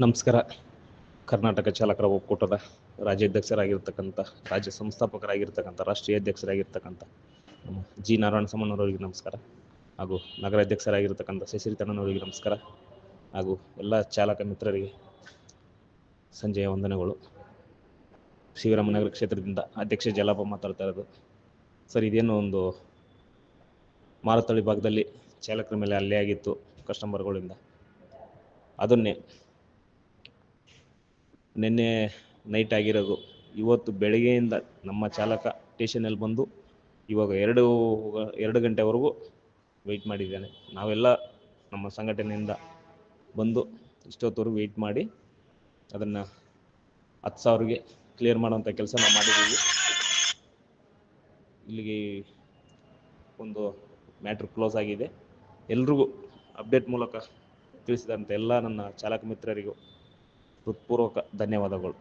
ನಮಸ್ಕಾರ. ಕರ್ನಾಟಕ ಚಾಲಕರ ಒಕ್ಕೂಟದ ರಾಜ್ಯಾಧ್ಯಕ್ಷರಾಗಿರ್ತಕ್ಕಂಥ, ರಾಜ್ಯ ಸಂಸ್ಥಾಪಕರಾಗಿರ್ತಕ್ಕಂಥ, ರಾಷ್ಟ್ರೀಯ ಅಧ್ಯಕ್ಷರಾಗಿರ್ತಕ್ಕಂಥ ನಮ್ಮ ಜಿ ನಾರಾಯಣ ಸಮಣ್ಣವರಿಗೆ ನಮಸ್ಕಾರ, ಹಾಗೂ ನಗರಾಧ್ಯಕ್ಷರಾಗಿರ್ತಕ್ಕಂಥ ಶಶಿತಣ್ಣನವರಿಗೆ ನಮಸ್ಕಾರ, ಹಾಗೂ ಎಲ್ಲ ಚಾಲಕ ಮಿತ್ರರಿಗೆ ಸಂಜೆಯ ವಂದನೆಗಳು. ಶಿವರಾಮನಗರ ಕ್ಷೇತ್ರದಿಂದ ಅಧ್ಯಕ್ಷ ಜಲಪ ಮಾತಾಡ್ತಾ ಇರೋದು. ಸರ್, ಇದೇನು ಒಂದು ಮಾರತಳಿ ಭಾಗದಲ್ಲಿ ಚಾಲಕರ ಮೇಲೆ ಹಲ್ಲೆ ಆಗಿತ್ತು ಕಸ್ಟಮರ್ಗಳಿಂದ. ಅದನ್ನೇ ನಿನ್ನೆ ನೈಟ್ ಆಗಿರೋದು. ಇವತ್ತು ಬೆಳಗ್ಗೆಯಿಂದ ನಮ್ಮ ಚಾಲಕ ಸ್ಟೇಷನಲ್ಲಿ ಬಂದು ಇವಾಗ ಎರಡು ಗಂಟೆವರೆಗೂ ವೆಯ್ಟ್ ಮಾಡಿದ್ದಾನೆ. ನಾವೆಲ್ಲ ನಮ್ಮ ಸಂಘಟನೆಯಿಂದ ಬಂದು ಇಷ್ಟೊತ್ತವರೆಗೂ ವೆಯ್ಟ್ ಮಾಡಿ ಅದನ್ನು 10,000ಗೆ ಕ್ಲಿಯರ್ ಮಾಡೋಂಥ ಕೆಲಸ ನಾವು ಮಾಡಿದ್ದೀವಿ. ಇಲ್ಲಿಗೆ ಒಂದು ಮ್ಯಾಟ್ರ್ ಕ್ಲೋಸ್ ಆಗಿದೆ. ಎಲ್ರಿಗೂ ಅಪ್ಡೇಟ್ ಮೂಲಕ ತಿಳಿಸಿದಂಥ ಎಲ್ಲ ನನ್ನ ಚಾಲಕ ಮಿತ್ರರಿಗೂ ಹೃತ್ಪೂರ್ವಕ ಧನ್ಯವಾದಗಳು.